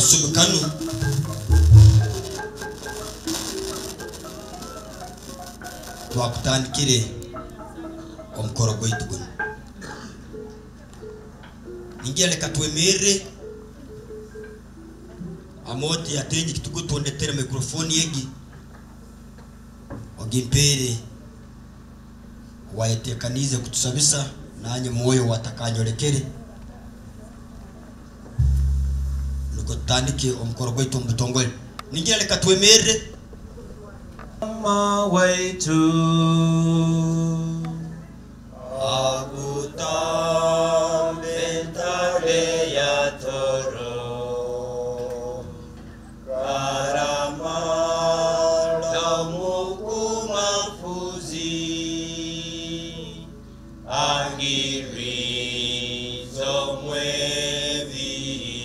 akasubikanu twakutandikire omukoro gwaitu guno ningira leka twemerere amoti yatengi kitugutondetera mikrofoni yegi ogimpere wayetekanize kutusabisa nanye moyo watakanyolekere nuko tutandike omukoro gwaitu mbutongole ningira leka twemerere Mama waitu agutambe ntale ya toro karama mukuma fuzi angiri zomwe viva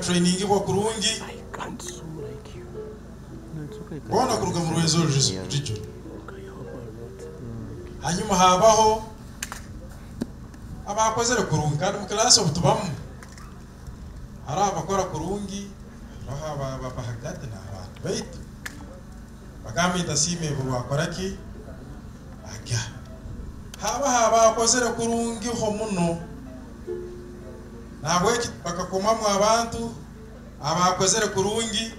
training kwa kurungi bona kuruga mu RWENZORI region hanyuma habaho abakozere kurungi kandi mu class obutubamu hari abakora kurungi bahaba bahagate na abantu baitu bagamita sime bo bakoraki ajya haba abakozere kurungi ho muno nabweki bakakoma mu abantu abakozere kurungi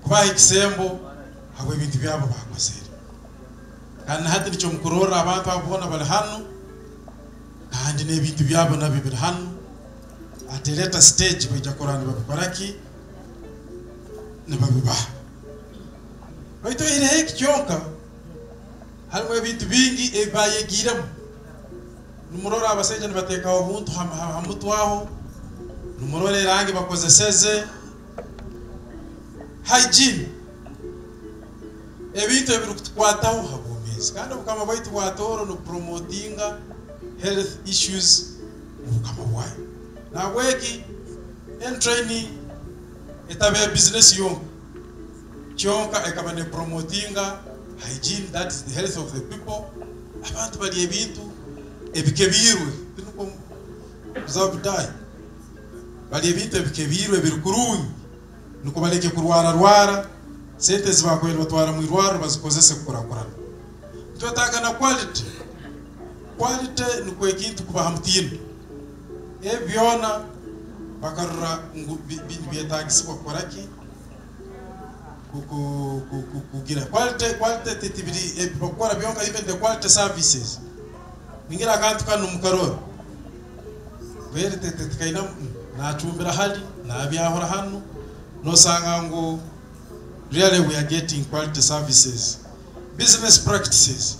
kubaha ikisembo habo ibintu byabo bakozere kandi hati nicyo mukurora abantu babona bali hano kandi n'ibintu byabo nabibiri hano ateleta stage bijya korana babikoraki nababibaha baito ile kyonka harimo ibintu bingi ebayegiramo numurora abasenje bateka obuntu hamutwaho numurore rangi bakozeseze hygiene ebintu ebirukwataho habomezi kandi ukama baito watoro no promotinga health issues ukama wayo na weki en training etabe business yonka kyonka ekabane promotinga hygiene, that is the health of the people. Abantu bali ebintu ebikebirwe tinuko zabudai bali ebintu ebikebirwe birukurunyi nuko baleke kurwara sente zibakwera batwara mu irwaro bazikozese kurakora tutaka na quality nuko ekintu kubaha mutino ebyona bakarura bintu byetagiswa koraki kugira quality titibiri bakora byonka even the quality services ningira kantu kanu mukarora bere tetekaina na chumbira hali na byahora hano no sanga ngo really we are getting quality services business practices.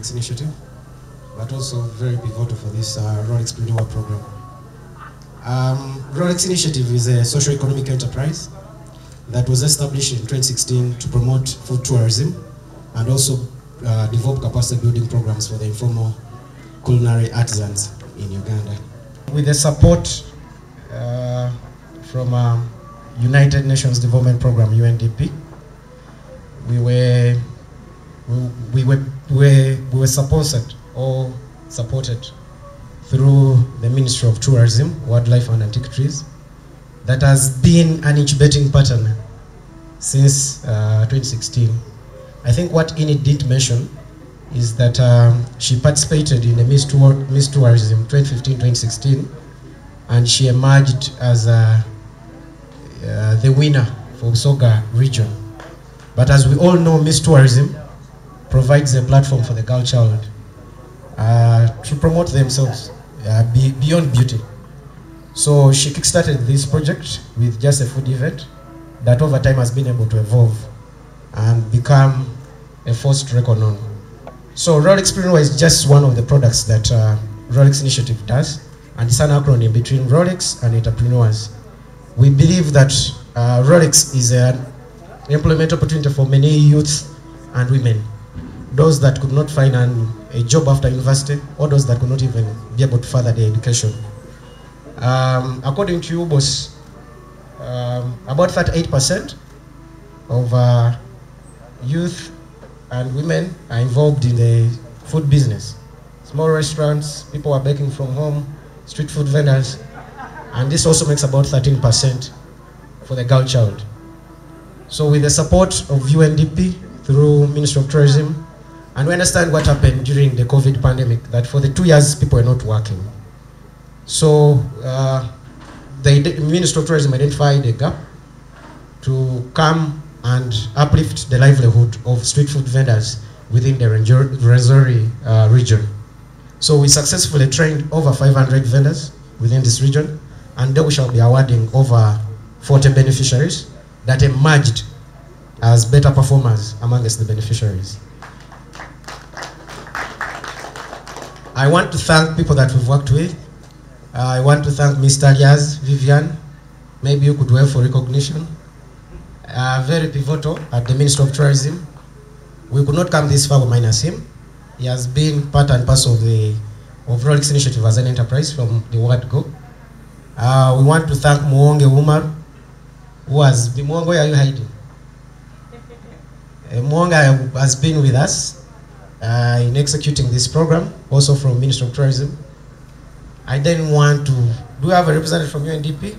Rolex initiative, but also very pivotal for this Rolex Renewal program. Rolex initiative is a socio-economic enterprise that was established in 2016 to promote food tourism and also develop capacity building programs for the informal culinary artisans in Uganda. With the support from United Nations Development Program, UNDP, we were sponsored or supported through the Ministry of Tourism, Wildlife and Antiquities. That has been an incubating pattern since 2016. I think what Enid did mention is that she participated in the Miss Tourism 2015-2016, and she emerged as the winner for Soga region. But as we all know, Miss Tourism provides a platform for the girl child to promote themselves beyond beauty. So she kickstarted this project with just a food event that over time has been able to evolve and become a force to reckon on. So Rolex Renewal is just one of the products that Rolex Initiative does, and it's an acronym between Rolex and entrepreneurs. We believe that Rolex is an employment opportunity for many youth and women, those that could not find a job after university, or those that could not even be able to further their education. According to UBOS, about 38% of youth and women are involved in the food business. Small restaurants, people are baking from home, street food vendors, and this also makes about 13% for the girl child. So with the support of UNDP through Ministry of Tourism, and we understand what happened during the COVID pandemic, that for the 2 years people were not working. So the Ministry of Tourism identified a gap to come and uplift the livelihood of street food vendors within the RWENZORI region. So we successfully trained over 500 vendors within this region, and then we shall be awarding over 40 beneficiaries that emerged as better performers amongst the beneficiaries. I want to thank people that we've worked with. I want to thank Mr. Diaz, Vivian. Maybe you could wave for recognition. Very pivotal at the Ministry of Tourism. We could not come this far minus him. He has been part and parcel of Rolex Initiative as an enterprise from the word go. We want to thank Muonge Umar, who has been, Muonge, where are you hiding? Muonge has been with us in executing this program, also from Ministry of Tourism. I then want to, do we have a representative from UNDP?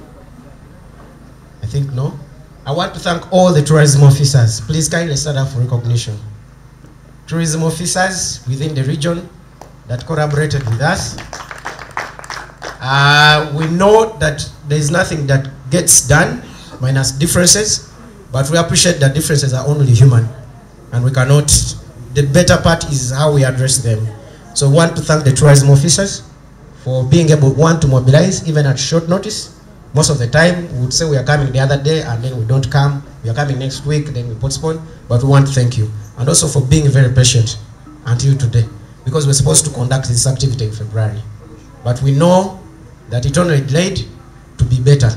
I think no. I want to thank all the tourism officers. Please kindly stand up for recognition. Tourism officers within the region that collaborated with us. We know that there is nothing that gets done minus differences, but we appreciate that differences are only human, and we cannot, the better part is how we address them. So we want to thank the tourism officers for being able, one, to mobilize even at short notice. Most of the time we would say we are coming the other day and then we don't come, we are coming next week, then we postpone, but we want to thank you. And also for being very patient until today, because we're supposed to conduct this activity in February. But we know that it only delayed to be better.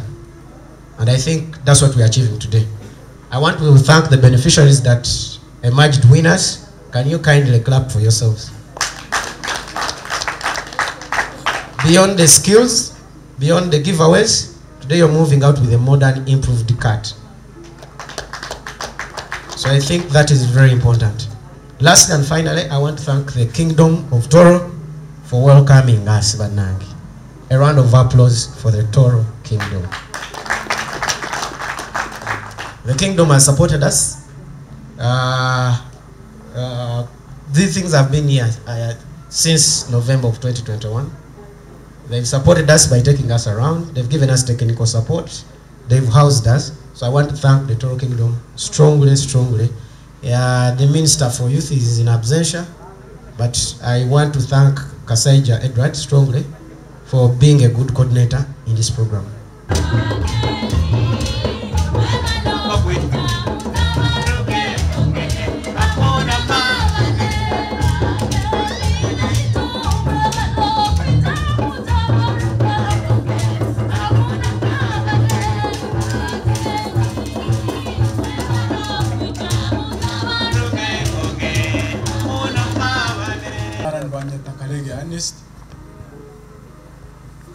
And I think that's what we're achieving today. I want to thank the beneficiaries that emerged winners. Can you kindly clap for yourselves? Beyond the skills, beyond the giveaways, today you're moving out with a modern, improved cart. So I think that is very important. Lastly and finally, I want to thank the Kingdom of TOORO for welcoming us, Banangi. A round of applause for the TOORO Kingdom. The Kingdom has supported us. These things have been here since November of 2021. They've supported us by taking us around. They've given us technical support. They've housed us. So I want to thank the TOORO Kingdom strongly, strongly. The Minister for Youth is in absentia, but I want to thank Kasaija Edward strongly for being a good coordinator in this program. finest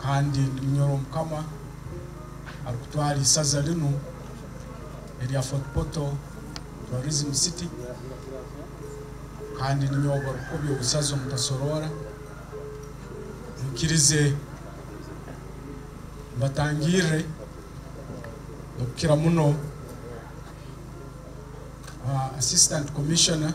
kandi ninyoro mukama alkutwali isaza lino area Fort Portal Tourism City kandi ninyobo rukobyo busazo mutasorora mukirize batangire okira muno Assistant Commissioner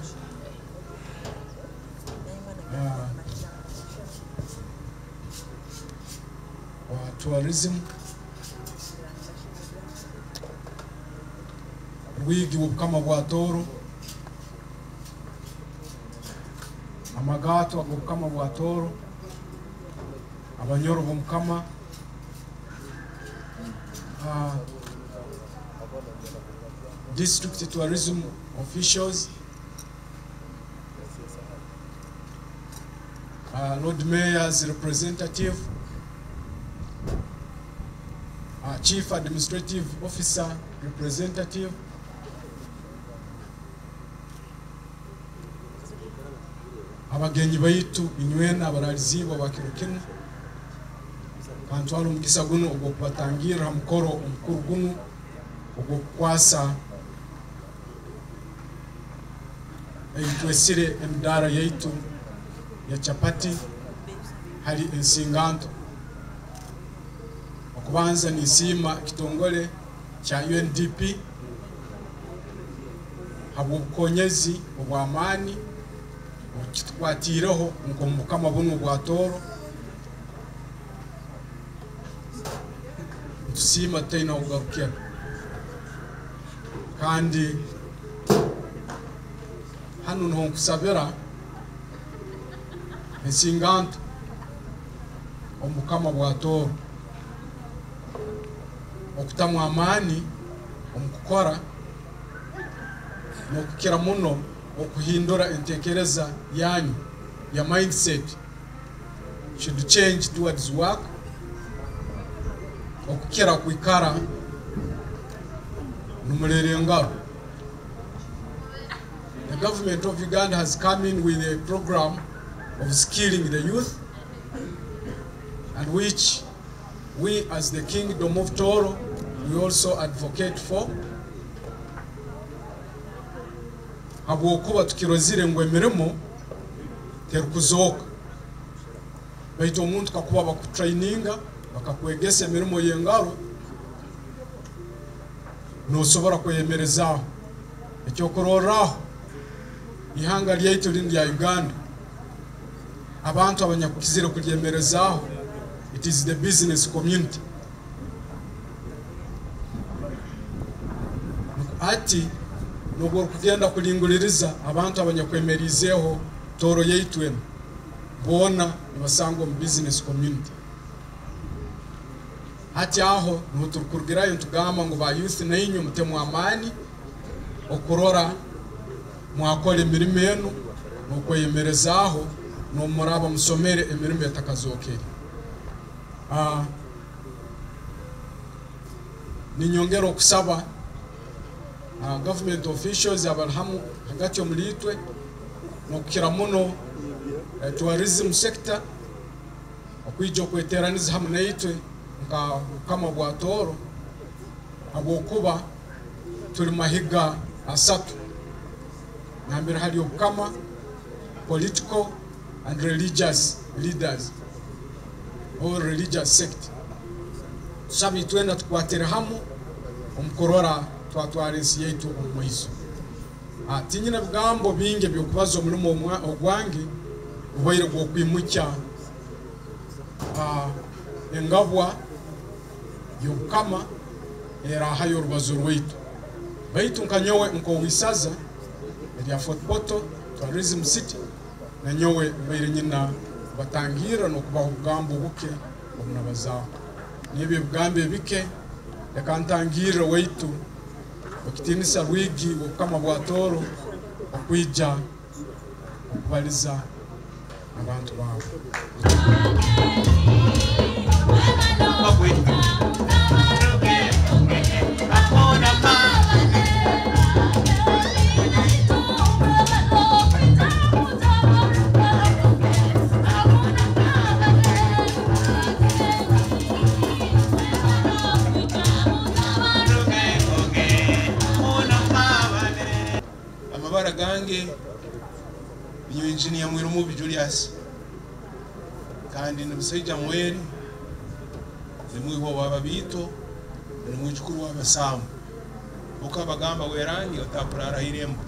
wa tourism wigi w'ubukama bwa Tooro amagato w'ubukama bwa Tooro abanyoro b'umukama district tourism officials, Lord Mayor's representative, Chief Administrative Officer representative, abagenyi baitu inywena abaralizibo bakirukino kantwalo mugisa guno ogwo kubatangira mukoro omukuru guno ogwo kwasa twesire emdara yaitu ya chapati hali ensinganto okubanza nisima kitongole cha UNDP habo konyezi obwamani kitwatireho ngo mukama buno bwa Tooro tusima tena ugarukira kandi hano no kusabira ensinganto omukama bwa Tooro okutamu amani omukukora nokukira muno okuhindura entekereza yanyu ya mindset should change towards work okukira kwikara numulere ngaro. The government of Uganda has come in with a program of skilling the youth, and which we as the Kingdom of Tooro, we also advocate for. Habwokuba tukirozire ngo emirimo terukuzoka baitu omuntu kakuba bakutraininga bakakwegesa emirimo yengaro nosobora kweyemerezaho ekyo kororaho ihanga lyaitu lindi ya Uganda abantu abanyakukizire kulyemerezaho. It is the business community. Ati nubwo kugenda kulinguliriza abantu abanyakwemerizeho Tooro yaitu bona basango mu business community. Ati aho nutukurugirayo ntugamba ngo ba youth nainyu mutemu amani okurora mwakole emirimo eno nokweyemerezaho no muraba musomere emirimo yatakazokere. Ninyongera okusaba government officials abalhamu hagati omulitwe nokukira muno tourism sector okwijo kweteraniza hamu naitwe nka kama bwa Tooro abokuba tuli mahiga asatu nambira hali okama political and religious leaders or religious sect sabi twenda tukwatira hamu omkorora twatwarensi yaitu omwizo. Tinyina bigambo binge byokubaza omulimo ogwange ubaire gwokwimukya engabwa yokama era hayo rubazo rwaitu baitu nkanyowe nkowisaza ya Fort Portal Tourism City na nyowe baire nyina batangira no kubaho bugambo buke omunabazaho nibi bugambe bike yakantangira waitu okitinisa rwigi kama bwa Tooro okwija okubaliza abantu bawo. amagwara gange iyo engineer Mwirumu Julius kandi n'ubusejja mweri nimwiho wababito nimwichukuru wabasamu ukabagamba werangi otakurara irembo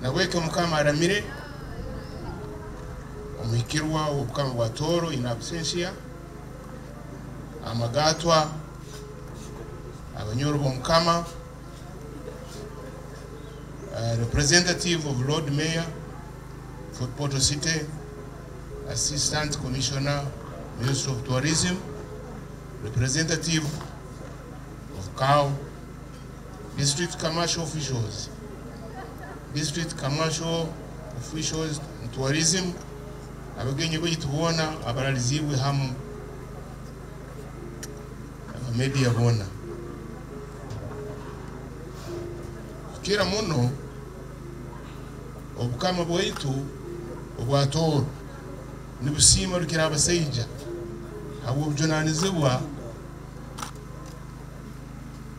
naweke mukama aramire omikirwa obukama bwa Tooro in absentia amagatwa abanyoro bomukama representative of Lord Mayor for Porto City, Assistant Commissioner, Minister of Tourism, representative of COW, District Commercial Officials, District Commercial Officials in Tourism, abagenyi bayitubona abaralizibwe hamu media bona kira muno obukama bwaitu obwa Tooro nibusima lukira abasaija abo bujunanizibwa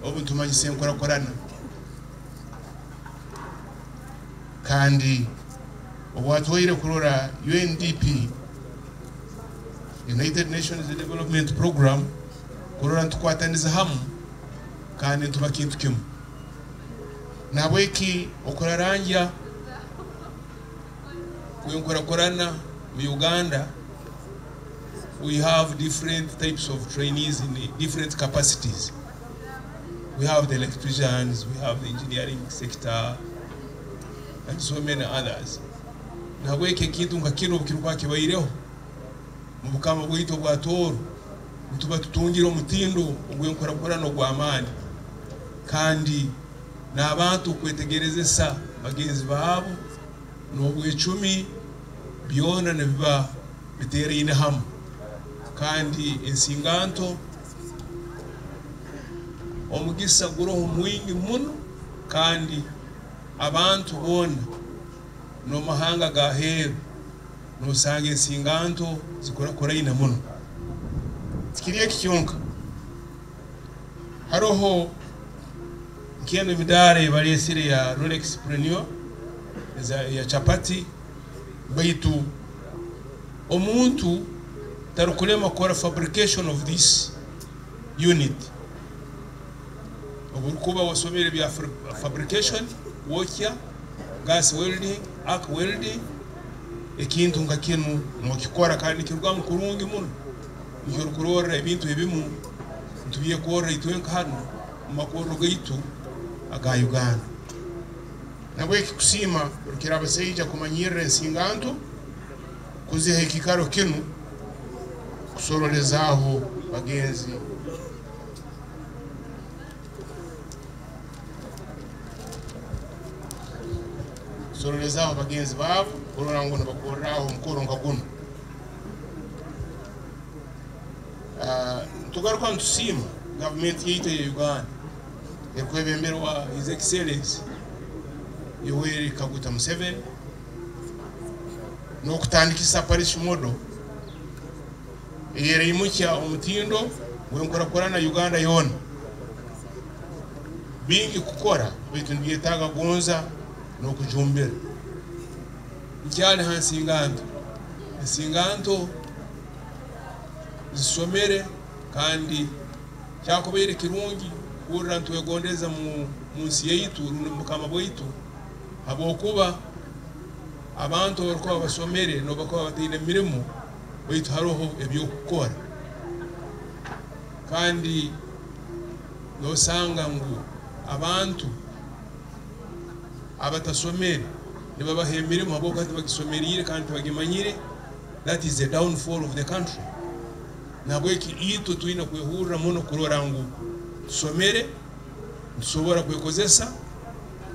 obutumanyise enkorakorana kandi obwatwaire kurora UNDP United Nations Development Program kurora ntukwataniza hamu kandi tuba kintu kimu nabweki okoraranja kwenkorakorana mu Uganda. We have different types of trainees in different capacities. We have the electricians, we have the engineering sector, and so many others. Nabweki kintu ngakino bukirwa kibaireho mu bukama bwito bwa Tooro tuba tutungira omutindo ogwenkorakorana ogw'amaani kandi n'abantu kwetegerezesa bagenzi baabo n'obwecumi byona nebiba biterine hamu kandi ensinganto omugisa guroho mwingi muno kandi abantu bona no mahanga gaheru nosanga ensinganto zikorakorayina muno tikiriye kikyonka haroho kieno midare balesire ya Rolex Premium ya chapati baitu omuntu tarukulema kora fabrication of this unit oburukuba wasomere bya fabrication wokya gas welding arc welding ekintu ngakinu nokikora kandi kirwa mukurungi muno iyo kurora ebintu ebimu tubiye kora itwenka hano makoro gaitu aga Uganda nabweki kusima rukira abasaija kumanyira ensinganto kuziha ekikaro kinu kusorolezaho bagenzi sorolezaho bagenzi babo kurorango nabakoraho mukoro ngaguno tugaruka ntusima government yaitu ya Uganda ekwebemberwa His Excellency Yoweri Kaguta Museveni nokutandikisa parish model eyere imukya omutindo gwenkorakorana Uganda yona bingi kukora bitu nbyetaga gonza nokujumbira nkyali hansinganto zisomere kandi cyakubere kirungi kurira ntwegondeza munsi yaitu mukama bwaitu abokuba abantu bariko basomere no bakaba batine mirimo baitu haroho ebyo gukora kandi nosanga ngo abantu abatasomere niba mirimo abo kandi bagisomerire kandi bagimanyire. That is the downfall of the country. Nabweki ito tuina kwehura muno kurora ngo somere nsobora kwekozesa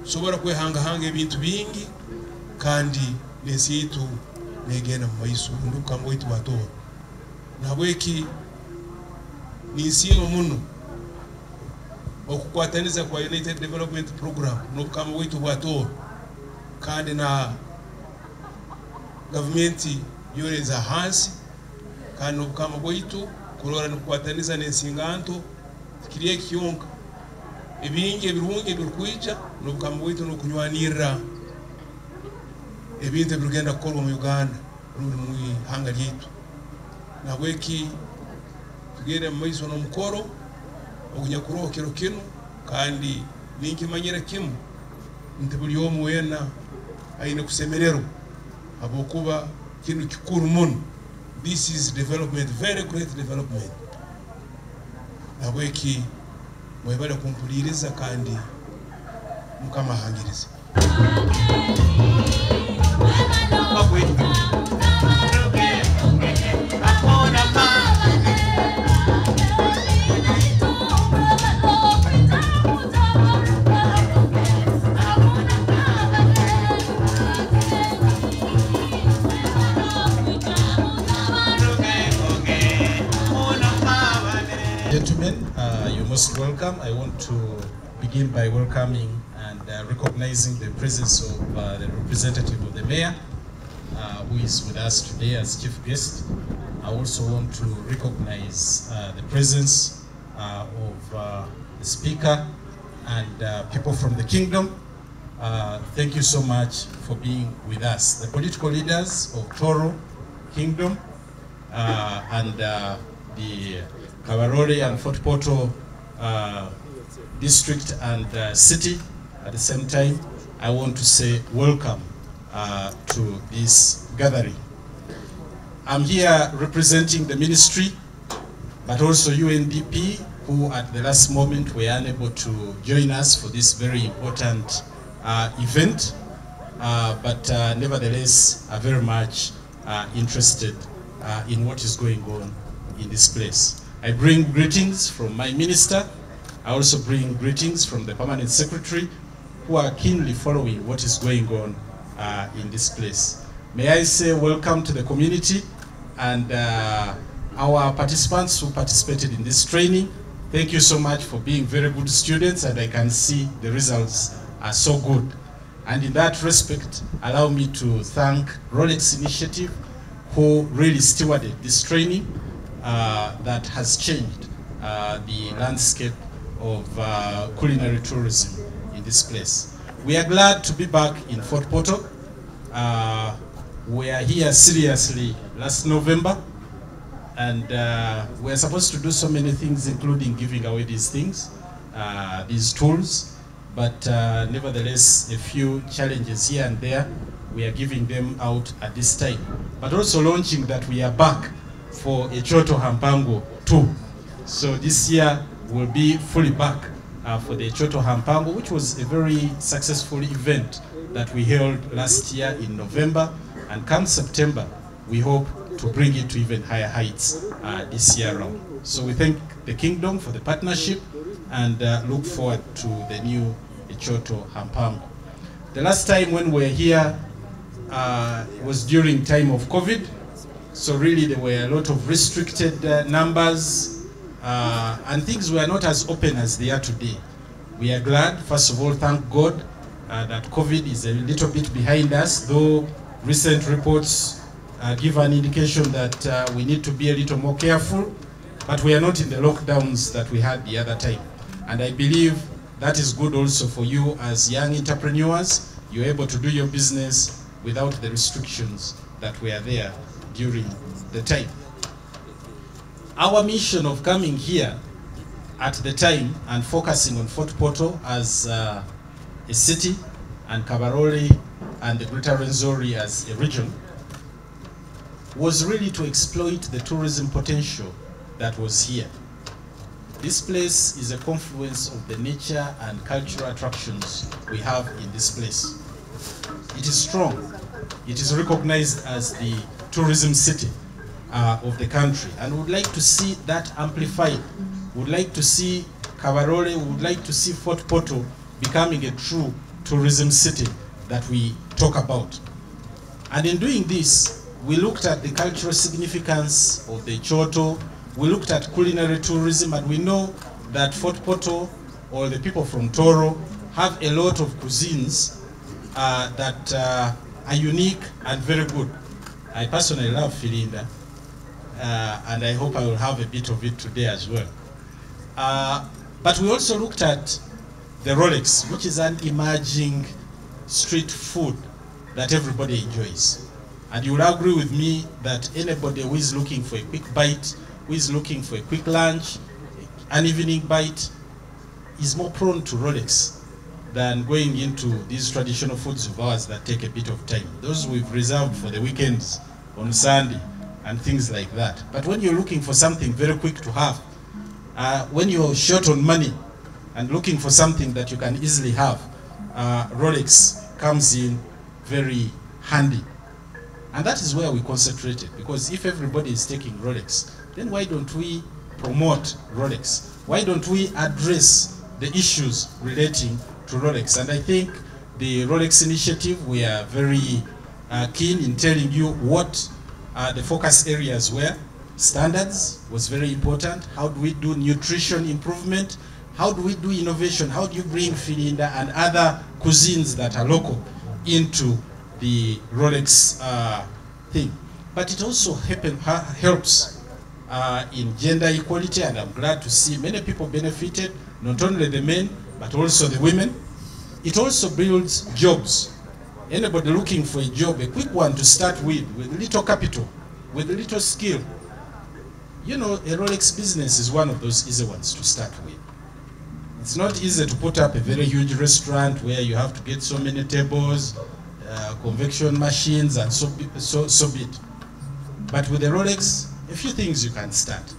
sobora kwehanga ebintu bingi kandi nesi itu negena mu maiso nduka mwitu bato nabweki nisimo muno okukwataniza kwa United Development Program nokama witu bato kandi na government yoreza hansi kandi okama bwitu kurora nokwataniza n'ensinganto kiriye kiyonka ebingi ebirungi ebirikuija n'obukama bwaitu n'okunywanirra ebintu ebirigenda kukorwa mu Uganda ruri mu ihanga lyaitu nabweki tugende mu maiso n'omukoro ogunyakuroho kiro kinu kandi ninkimanyire kimu nti buli omu weena aine kusemererwa habwokuba kintu kikuru muno. This is development, very great development. Nabweki mwebale kumpuliriza kandi mukama hangiriza. Gentlemen, you're most welcome. I want to begin by welcoming and recognizing the presence of the representative of the mayor, who is with us today as chief guest. I also want to recognize the presence of the speaker and people from the kingdom. Thank you so much for being with us. The political leaders of TOORO Kingdom and the Kabarole and Fort Portal district and city. At the same time, I want to say welcome to this gathering. I'm here representing the ministry, but also UNDP, who at the last moment were unable to join us for this very important event, but nevertheless are very much interested in what is going on in this place. I bring greetings from my minister. I also bring greetings from the permanent secretary, who are keenly following what is going on in this place. May I say welcome to the community and our participants who participated in this training. Thank you so much for being very good students, and I can see the results are so good. And in that respect, allow me to thank Rolex Initiative, who really stewarded this training that has changed the landscape of culinary tourism in this place. We are glad to be back in Fort Portal. We are here seriously last November, and we are supposed to do so many things, including giving away these things, these tools, but nevertheless a few challenges here and there. We are giving them out at this time, but also launching that we are back for a Choto Hampango 2. So this year we'll be fully back for the Choto Hampango, which was a very successful event that we held last year in November, and come September we hope to bring it to even higher heights this year round. So we thank the kingdom for the partnership and look forward to the new Choto Hampango. The last time when we were here was during time of COVID. So really there were a lot of restricted numbers and things were not as open as they are today. We are glad, first of all, thank God that COVID is a little bit behind us, though recent reports give an indication that we need to be a little more careful, but we are not in the lockdowns that we had the other time. And I believe that is good also for you as young entrepreneurs. You're able to do your business without the restrictions that were there during the time. Our mission of coming here at the time and focusing on Fort Portal as a city and Kabarole and the Greater RWENZORI as a region was really to exploit the tourism potential that was here. This place is a confluence of the nature and cultural attractions we have in this place. It is strong. It is recognized as the tourism city of the country, and we would like to see that amplified. We would like to see Kabarole, we would like to see Fort Portal becoming a true tourism city that we talk about. And in doing this, we looked at the cultural significance of the Choto, we looked at culinary tourism, and we know that Fort Portal, or the people from TOORO, have a lot of cuisines that are unique and very good. I personally love Filinda, and I hope I will have a bit of it today as well. But we also looked at the Rolex, which is an emerging street food that everybody enjoys. And you will agree with me that anybody who is looking for a quick bite, who is looking for a quick lunch, an evening bite, is more prone to Rolex than going into these traditional foods of ours that take a bit of time. Those we've reserved for the weekends, on Sunday, and things like that. But when you're looking for something very quick to have, when you're short on money and looking for something that you can easily have, Rolex comes in very handy. And that is where we concentrated, because if everybody is taking Rolex, then why don't we promote Rolex? Why don't we address the issues relating to Rolex? And I think the Rolex initiative, we are very keen in telling you what the focus areas were. Standards was very important. How do we do nutrition improvement? How do we do innovation? How do you bring Filinda and other cuisines that are local into the Rolex thing? But it also helps in gender equality, and I'm glad to see many people benefited, not only the men, but also the women. It also builds jobs. Anybody looking for a job, a quick one to start with little capital, with little skill. You know, a Rolex business is one of those easy ones to start with. It's not easy to put up a very huge restaurant where you have to get so many tables, convection machines, and so be it. But with a Rolex, a few things you can start.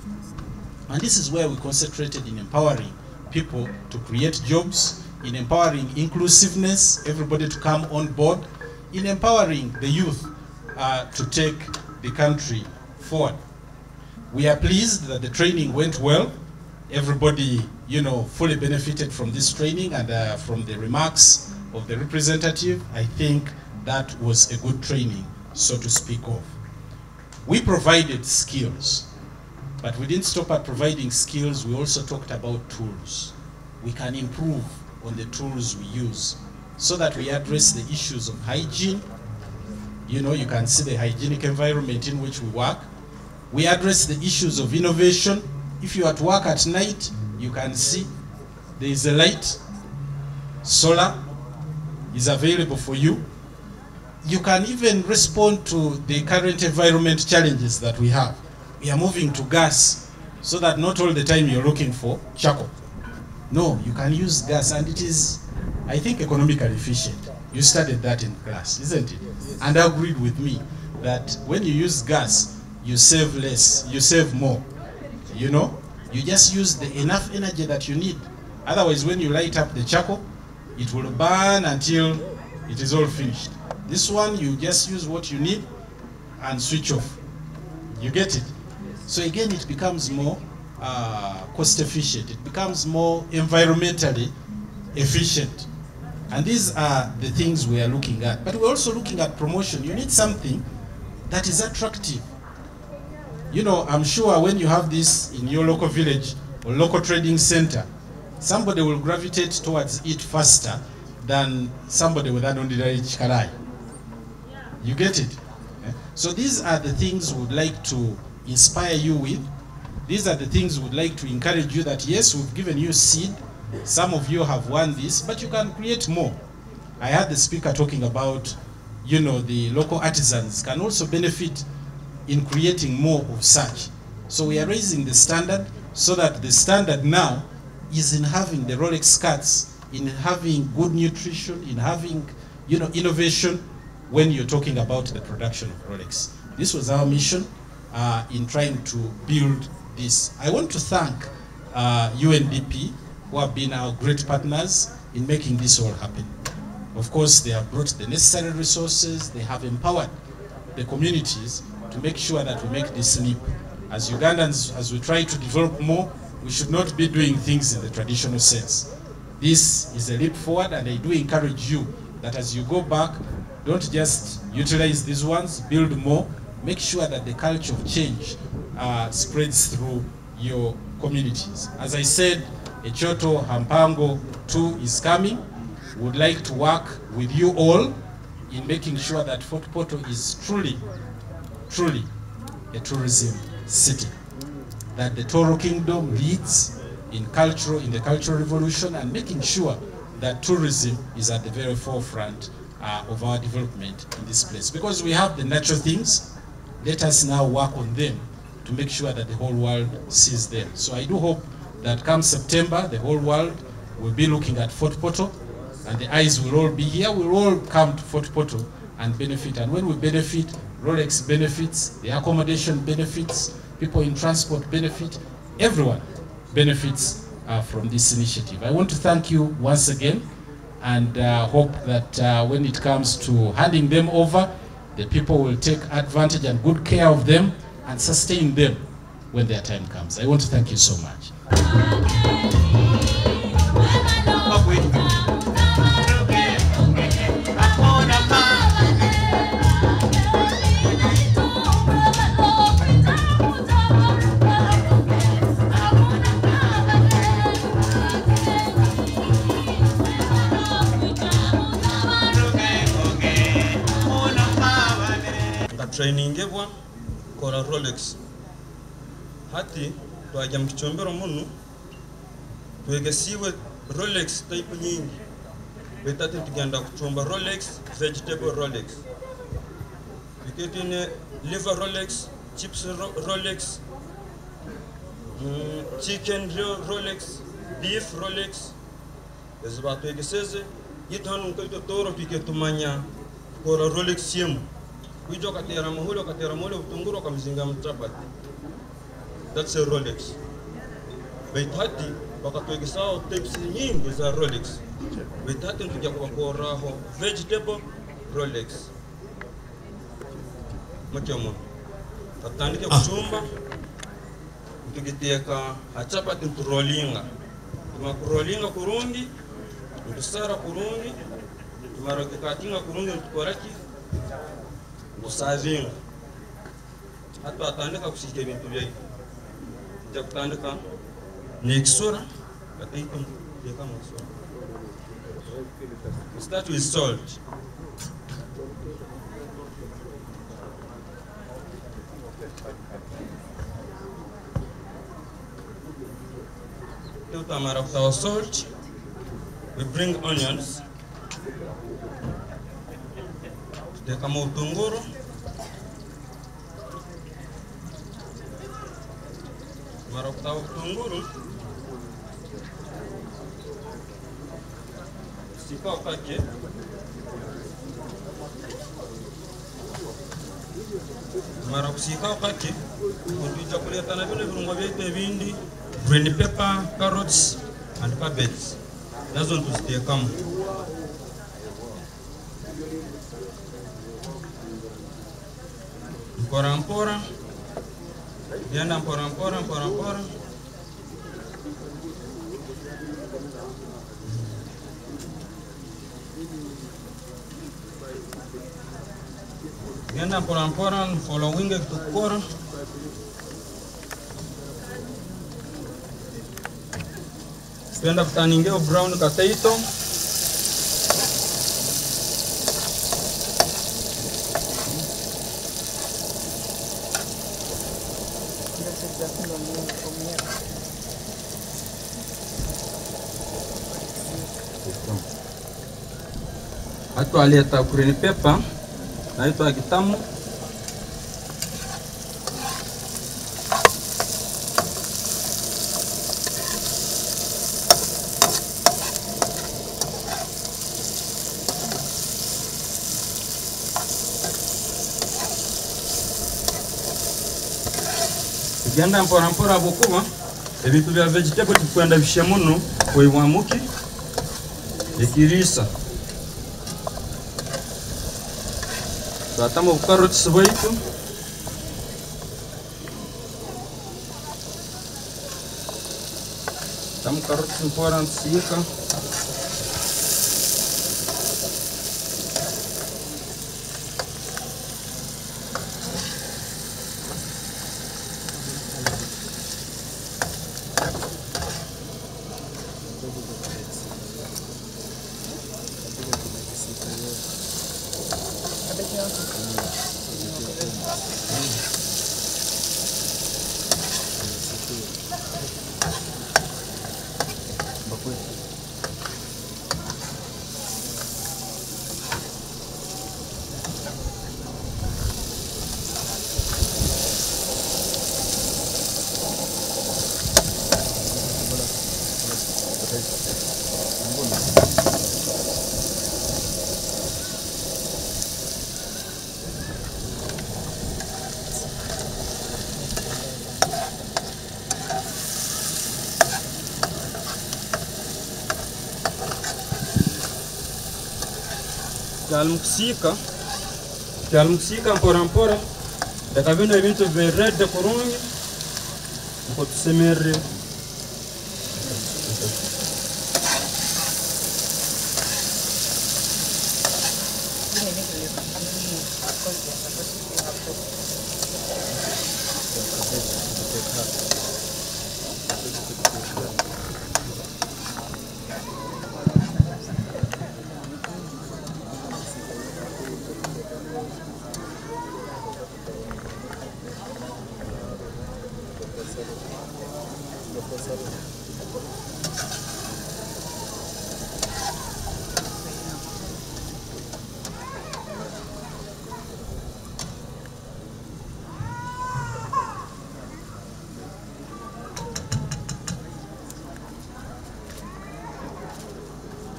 And this is where we concentrated in empowering people to create jobs, in empowering inclusiveness, everybody to come on board, in empowering the youth to take the country forward. We are pleased that the training went well. Everybody, you know, fully benefited from this training, and from the remarks of the representative, I think that was a good training, so to speak of. We provided skills, but we didn't stop at providing skills. We also talked about tools. We can improve on the tools we use so that we address the issues of hygiene. You know, you can see the hygienic environment in which we work. We address the issues of innovation. If you are at work at night, you can see there is a light. Solar is available for you. You can even respond to the current environment challenges that we have. We are moving to gas so that not all the time you're looking for charcoal. No, you can use gas, and it is, I think, economically efficient. You studied that in class, isn't it? And agreed with me that when you use gas, you save less, you save more. You know, you just use the enough energy that you need. Otherwise, when you light up the charcoal, it will burn until it is all finished. This one, you just use what you need and switch off. You get it? So again, it becomes more cost efficient. It becomes more environmentally efficient. And these are the things we are looking at. But we're also looking at promotion. You need something that is attractive. You know, I'm sure when you have this in your local village or local trading center, somebody will gravitate towards it faster than somebody with an ordinary chikarai. You get it? So these are the things we would like to inspire you with. These are the things we would like to encourage you that, yes, we've given you seed. Some of you have won this, but you can create more. I heard the speaker talking about, you know, the local artisans can also benefit in creating more of such. So we are raising the standard so that the standard now is in having the Rolex cards, in having good nutrition, in having, you know, innovation when you're talking about the production of Rolex. This was our mission in trying to build this. I want to thank UNDP, who have been our great partners in making this all happen. Of course, they have brought the necessary resources, they have empowered the communities to make sure that we make this leap. As Ugandans, as we try to develop more, we should not be doing things in the traditional sense. This is a leap forward, and I do encourage you that as you go back, don't just utilize these ones, build more, make sure that the culture of change spreads through your communities. As I said, Echoto Hampango 2 is coming. We would like to work with you all in making sure that Fort Portal is truly a tourism city. That the TOORO Kingdom leads in the cultural revolution, and making sure that tourism is at the very forefront of our development in this place. Because we have the natural things, let us now work on them to make sure that the whole world sees them. So I do hope that come September, the whole world will be looking at Fort Portal, and the eyes will all be here. We'll all come to Fort Portal and benefit. And when we benefit, Rolex benefits, the accommodation benefits, people in transport benefit, everyone benefits from this initiative. I want to thank you once again, and hope that when it comes to handing them over, the people will take advantage and good care of them and sustain them when their time comes. I want to thank you so much. Training ebwa kora Rolex hati twajya mu kichombero munu twegesiwe Rolex type nyingi betatu tugenda kuchomba Rolex, vegetable Rolex, biketine liver Rolex, chips Rolex, chicken Rolex, beef Rolex. Ezba twegeseze yitanu ko TOORO tuketumanya kora Rolex yemu wijo katera muholo utunguro kamzinga mchapati. That's a Rolex. Beitati bakatwegesao types nyingi za Rolex. Beitati tujya kubakoraho vegetable Rolex. Makyomo atandike kuchumba tugiteka achapati turolinga tumakurolinga kurungi tusara kurungi tumarokekatinga kurungi tukoraki usavinga hatu atandika kushike bintu byayi tujya kutandika nexura kataito yeka masura. We start with salt. With our salt, we bring onions. Take out tunguru. Marokta tunguru. Sika kake. Marok sika kake. Kutuja kuleta na vile viungo vyote vindi. Green pepper, carrots, and cabbage. That's what to stay calm. Mpora. Diana mpora. Diana mpora, following it to kora. Tuenda kutaningeo brown potato. Hatu aleta green pepper na ito akitamu. Genda mpora bukuma ebitu bya vegetable tukwenda bishemuno koiwamuki ekirisa tatamo carrots baitu tam carrots mpora nsika Kyalmukusika mpora reka bino ebintu birede kurungi uko tusemerere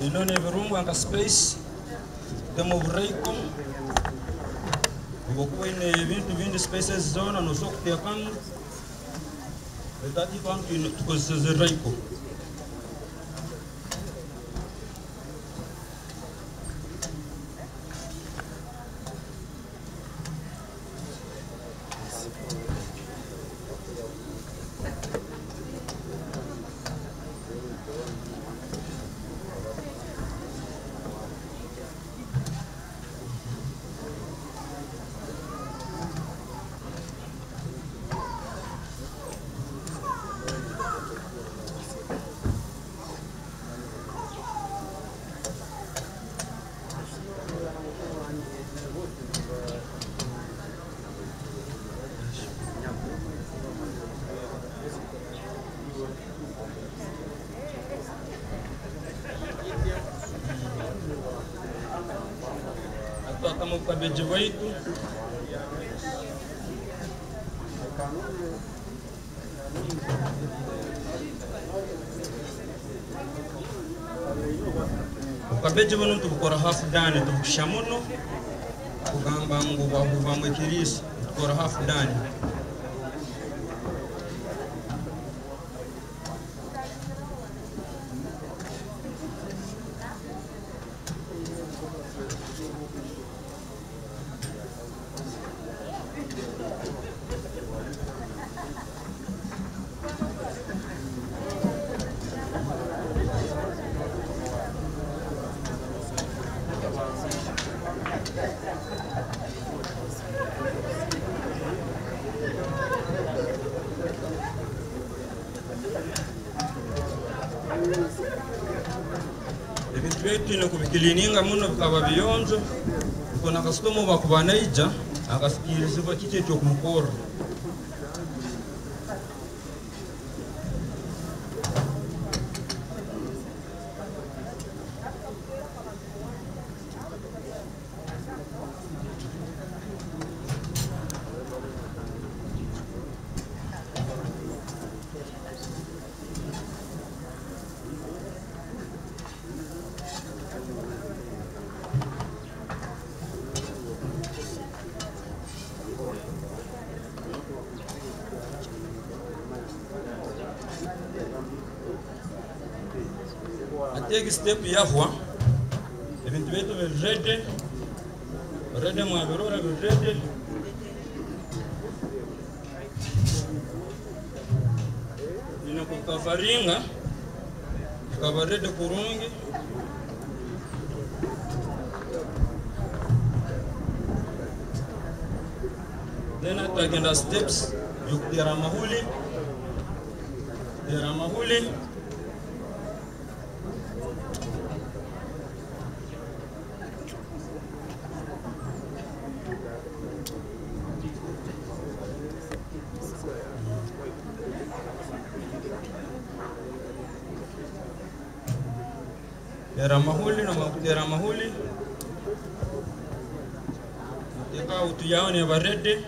inone virungu anga space demo breako uko ine ibintu bindi spaces zona no sokutekana etati bantu tukozeze raiko kama ukabeji waitu ukabeji bono tukora hafu dani tukushamuno kugamba ngo bahuvamwe kirisi tukora hafu dani Ebintu kubikilininga muno bikaba biyonjo kona kasitomo bakubanaija akasikiriziba kike cyo kumukora take step yahwa ebintu betu rede mwabirora rede ina kukavaringa kavarede kurungi then atagenda steps yukutera mahuli Tera mahuli na makutera mahuli. Teka utu yao ni barede.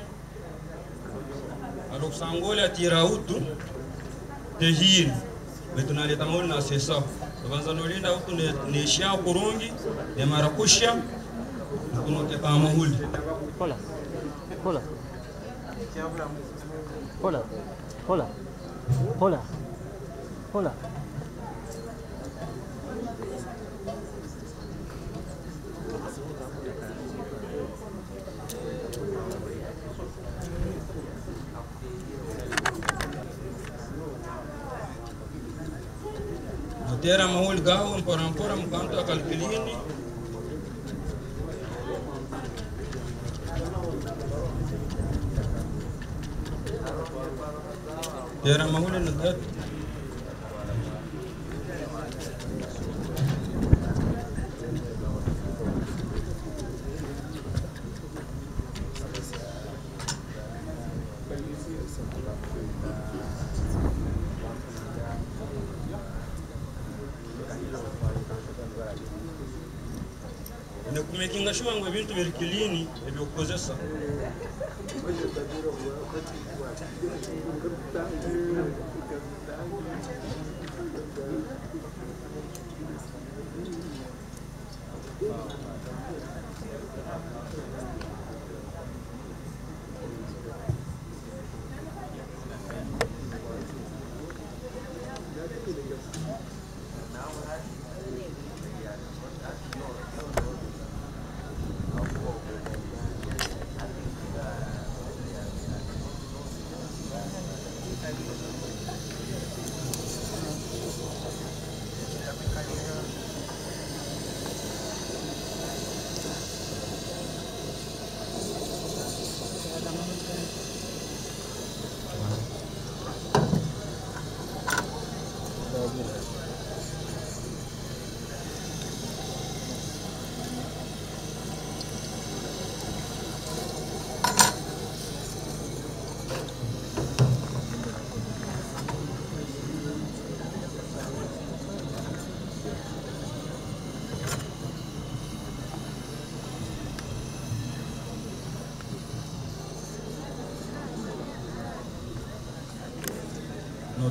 Aloksangola atira utu. Tehiri. Betunaleta mahuli na sesa. Tubanza nolinda utu ne shia kurungi. Ne marakusha. Kuno teka mahuli. Hola. Hola. Hola. Hola. Hola. Hola. Tera mahuli gawo mpora mkanto akalpilini. Tera mahuli nagat. Nekumekinga shuwa ngo bintu birikilini ebyokozesa.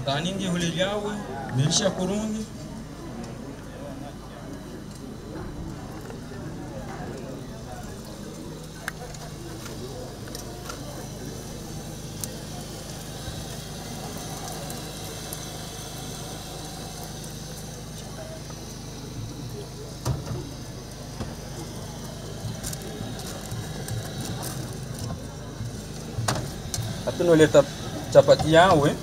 Taningi hulilyawe nilisha kurungi atunoleta chapati yawe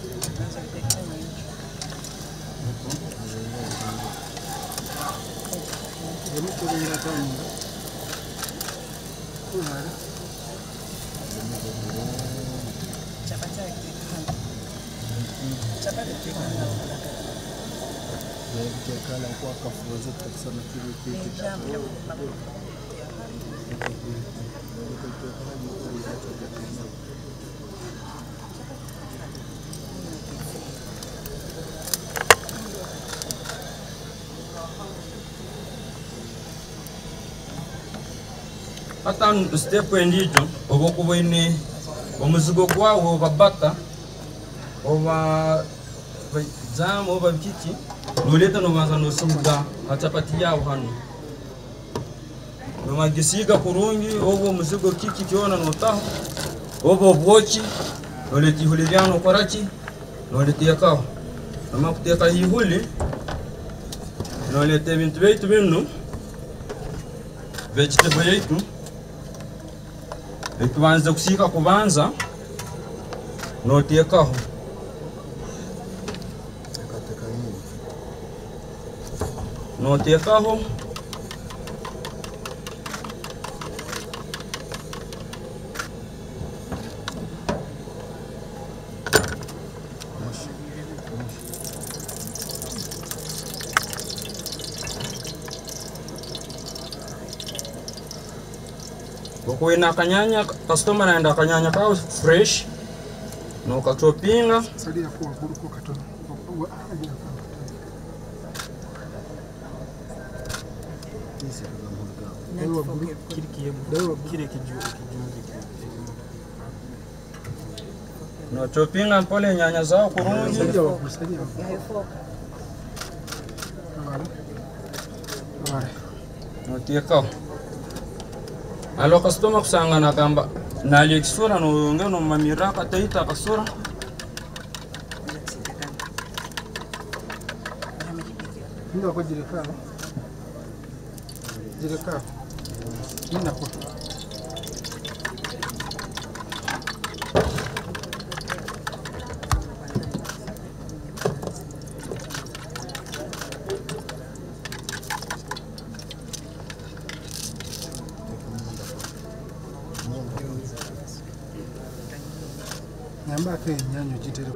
hata step endijo obokuboine omuzigo gwawo babata oba jam oba bikiki noleta nobanza nosinga achapati yawo hano nomagisiga kurungi obo omuzigo kiki kiona notaho obo obwoki noleti huliano koraki noletekaho namakuteka hihuli nolete bintu beitu bino vegetable yetu tubanze kusika kubanza notekaho notekaho Kuina kanyanya customer naenda kanyanya kao fresh no katopinga salia kwa buruko katono No choppinga pole nyanya zao kurungi. No tieka. Alo customer kusanga na kamba na aliyekisura no ngeno mamiraka taita kasura. Ndio kwa jireka. Jireka. Nina kwa. Nyamba ke nyanyo jitere.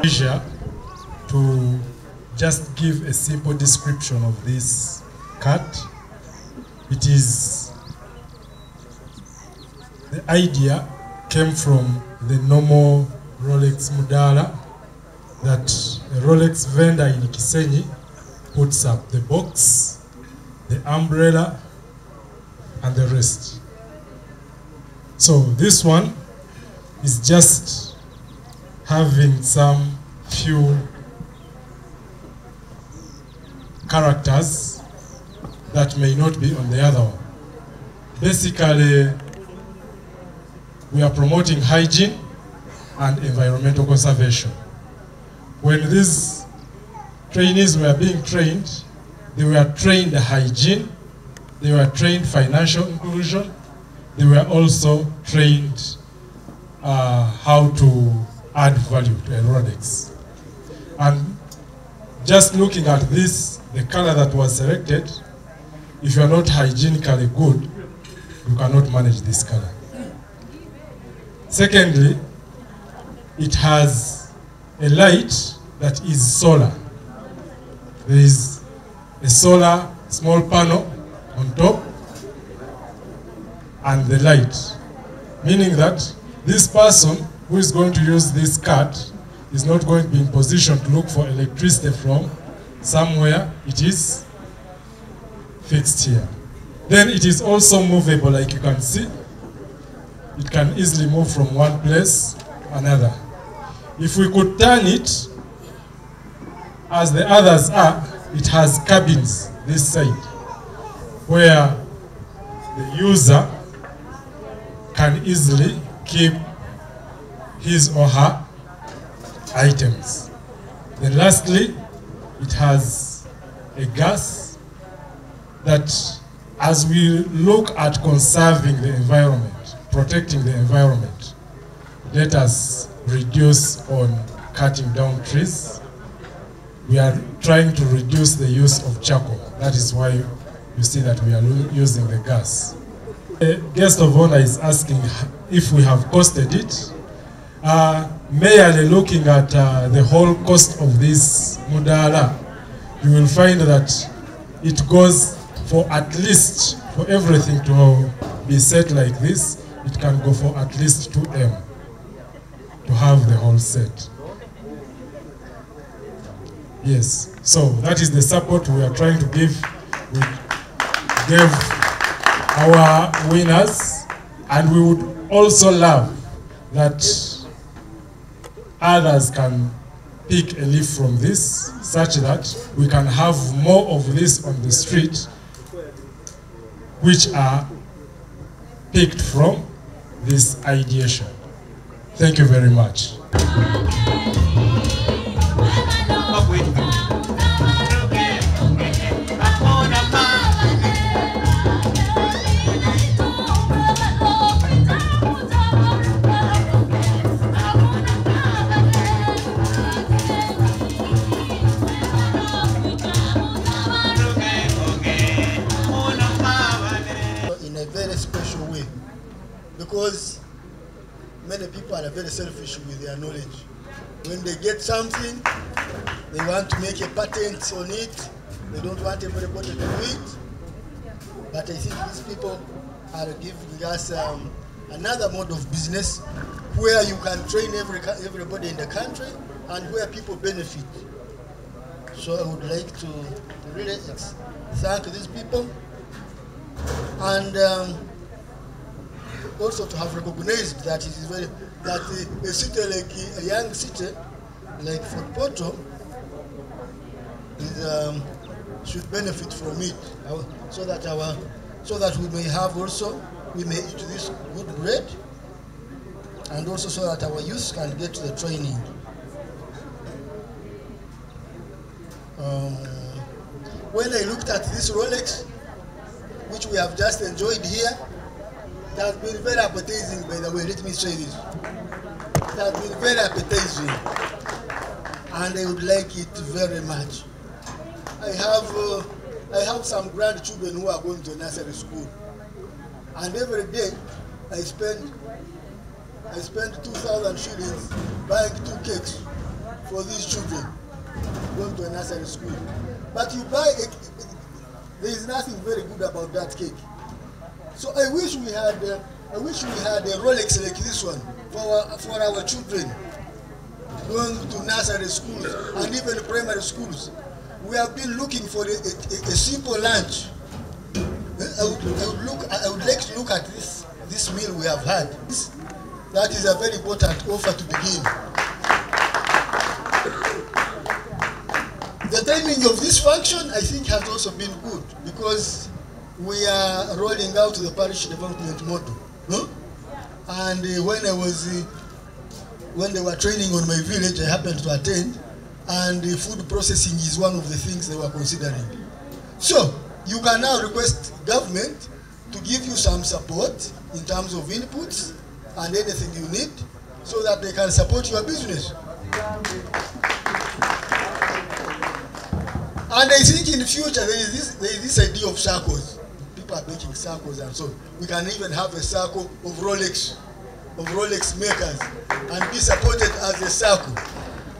pleasure to just give a simple description of this cat. It is, the idea came from the normal Rolex Mudala that a Rolex vendor in Kisenyi puts up the box, the umbrella, and the rest. So this one is just having some few characters that may not be on the other one. Basically, we are promoting hygiene and environmental conservation. When these trainees were being trained, they were trained hygiene, they were trained financial inclusion, they were also trained how to add value to a Rolex. And just looking at this, the color that was selected, if you are not hygienically good, you cannot manage this color. Secondly, it has a light that is solar. There is a solar small panel on top and the light, meaning that this person who is going to use this card is not going to be in position to look for electricity from somewhere. It is fixed here. Then it is also movable, like you can see. It can easily move from one place to another. If we could turn it, as the others are, it has cabins this side, where the user can easily keep his or her items. Then lastly, it has a gas that, as we look at conserving the environment, protecting the environment, let us reduce on cutting down trees. We are trying to reduce the use of charcoal. That is why you see that we are using the gas. The guest of honor is asking if we have costed it. Merely looking at the whole cost of this Mudala, you will find that it goes for at least, for everything to be set like this, it can go for at least 2M to have the whole set. Yes, so that is the support we are trying to give. We gave our winners, and we would also love that others can pick a leaf from this, such that we can have more of this on the street, which are picked from this ideation. Thank you very much. Because many people are very selfish with their knowledge. When they get something, they want to make a patent on it. They don't want everybody to do it. But I think these people are giving us another mode of business where you can train everybody in the country and where people benefit. So I would like to really thank these people, and also to have recognized that it is that a city like a young city like Fort Portal is, should benefit from it, so that we may have also, we may eat this good bread, and also so that our youth can get the training. When I looked at this Rolex, which we have just enjoyed here, it has been very appetizing, by the way, let me say this. It has been very appetizing, and I would like it very much. I have some grandchildren who are going to nursery school, and every day I spend 2,000 shillings buying 2 cakes for these children going to a nursery school. But you buy it, there is nothing very good about that cake. So I wish we had a Rolex like this one for our children going to nursery schools and even primary schools. We have been looking for a simple lunch. I would like to look at this meal we have had. That is a very important offer to begin. The timing of this function, I think, has also been good because we are rolling out the parish development model. No? And when they were training on my village, I happened to attend, and food processing is one of the things they were considering. So you can now request government to give you some support in terms of inputs and anything you need so that they can support your business. And I think in the future there is this idea of circles. People are making circles, and so we can even have a circle of Rolex makers and be supported as a circle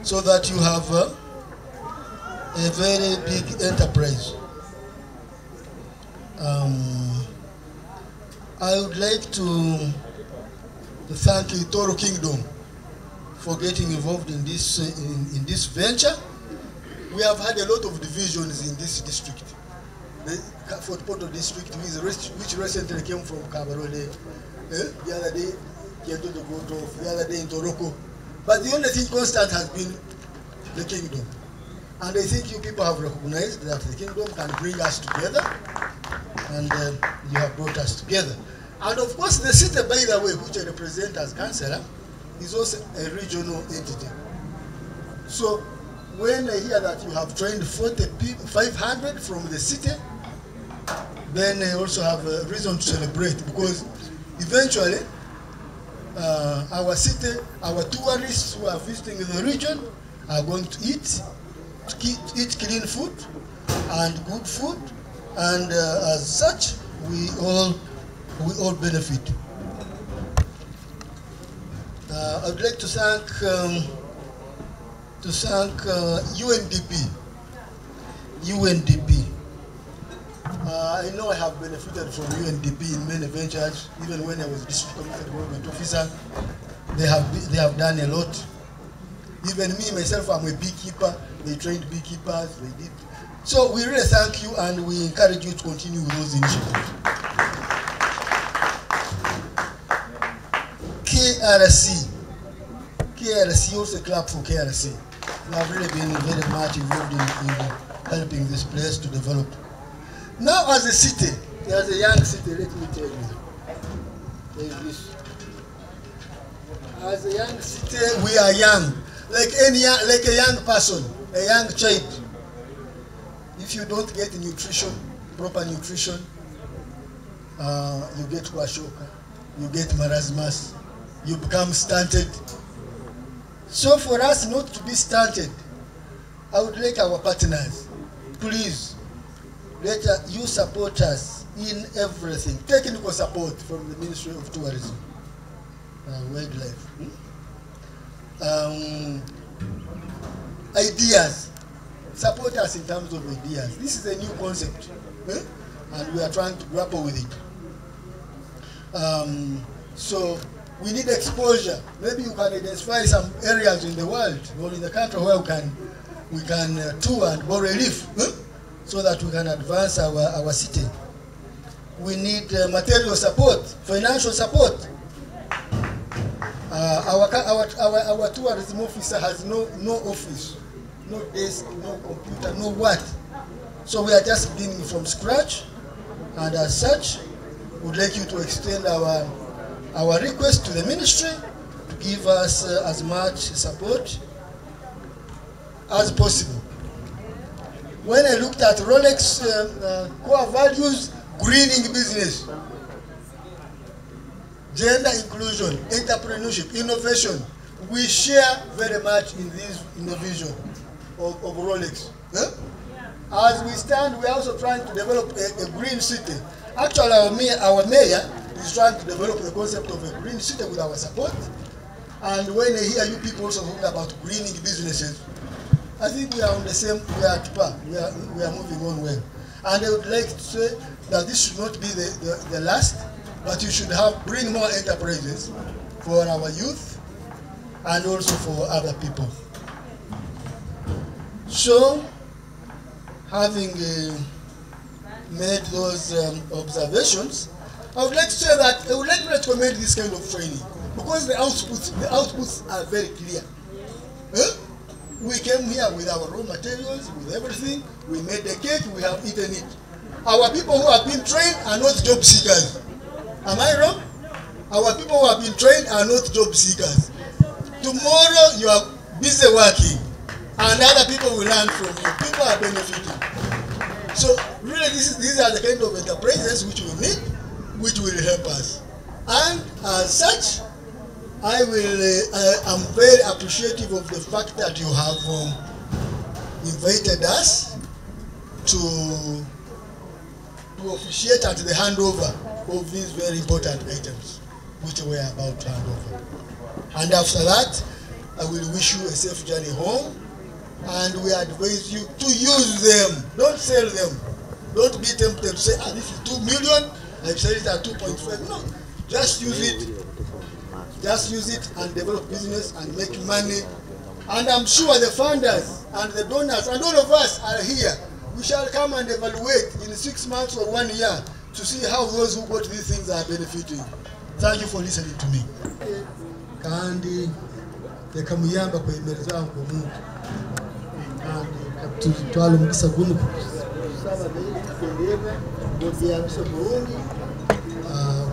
so that you have a very big enterprise. I would like to thank the TOORO Kingdom for getting involved in this venture. We have had a lot of divisions in this district. The Fort Portal district, which recently came from Kabarole, the other day, the other day in TOORO. But the only thing constant has been the kingdom. And I think you people have recognized that the kingdom can bring us together, and you have brought us together. And of course, the city, by the way, which I represent as councillor, is also a regional entity. So when I hear that you have trained 500 from the city, then I also have a reason to celebrate, because eventually our city, our tourists who are visiting the region are going to eat clean food and good food, and as such, we all benefit. I would like to thank UNDP. I know I have benefited from UNDP in many ventures. Even when I was district community development officer, they have done a lot. Even me myself, I'm a beekeeper. They trained beekeepers. They did. So we really thank you, and we encourage you to continue with those initiatives. KRC, also clap for KRC. They have really been very much involved in helping this place to develop. Now, as a city, as a young city, let me tell you, there is this. As a young city, we are young, like a young person, a young child. If you don't get nutrition, proper nutrition, you get kwashoka, you get marasmus, you become stunted. So for us not to be stunted, I would like our partners, please, let you support us in everything. Technical support from the Ministry of Tourism, Wildlife. Ideas. Support us in terms of ideas. This is a new concept, and we are trying to grapple with it. So we need exposure. Maybe you can identify some areas in the world or in the country where we can tour and borrow a leaf, so that we can advance our city. We need material support, financial support. Our tourism officer has no office, no desk, no computer, no what. So we are just beginning from scratch, and as such, we would like you to extend our request to the ministry to give us as much support as possible. When I looked at Rolex core values, greening business, gender inclusion, entrepreneurship, innovation, we share very much in the vision of Rolex. As we stand, we are also trying to develop a green city. Actually, our mayor is trying to develop the concept of a green city with our support. And when I hear you people also talking about greening businesses, I think we are on the same, we are at par, we are moving on well. And I would like to say that this should not be the last, but you should bring more enterprises for our youth and also for other people. So, having made those observations, I would like to say that I would like to recommend this kind of training because the outputs are very clear. We came here with our raw materials, with everything. We made the cake, we have eaten it. Our people who have been trained are not job seekers. Am I wrong? Our people who have been trained are not job seekers. Tomorrow you are busy working and other people will learn from you. People are benefiting. So really these are the kind of enterprises which we need, which will help us. And as such, I am very appreciative of the fact that you have invited us to officiate at the handover of these very important items which we are about to hand over. And after that, I will wish you a safe journey home, and we advise you to use them, don't sell them. Don't be tempted to say, this is 2 million, I've said it at 2.5. No, just use it. Just use it and develop business and make money. And I'm sure the funders and the donors and all of us are here. We shall come and evaluate in 6 months or 1 year to see how those who got these things are benefiting. Thank you for listening to me. Kandi yakamuyamba kwemereza ngo Mungu. Kandi twala mugisa gumu kusaba beyerebe ngo yaruse Burundi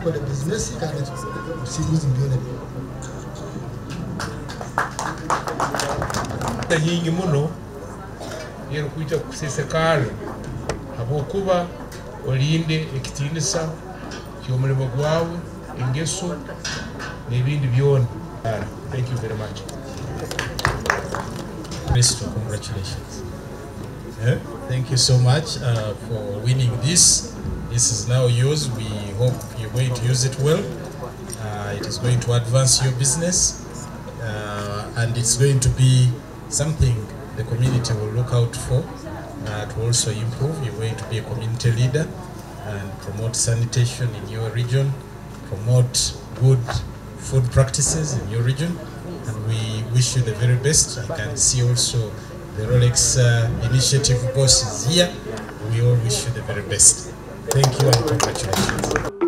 kwa business kandi usinguzi mbyone. Nyingi muno yero kuita kusesekala abokuba olinde ekitinisa ky'omulimo gwawe engeso n'ebindi byona. Thank you very much. Mr. Congratulations. Thank you so much for winning this. This is now yours. We hope you're going to use it well. It is going to advance your business, and it's going to be something the community will look out for to also improve. You're going to be a community leader and promote sanitation in your region, promote good food practices in your region, and we wish you the very best. I can see also the Rolex initiative boss is here. We all wish you the very best. Thank you and congratulations.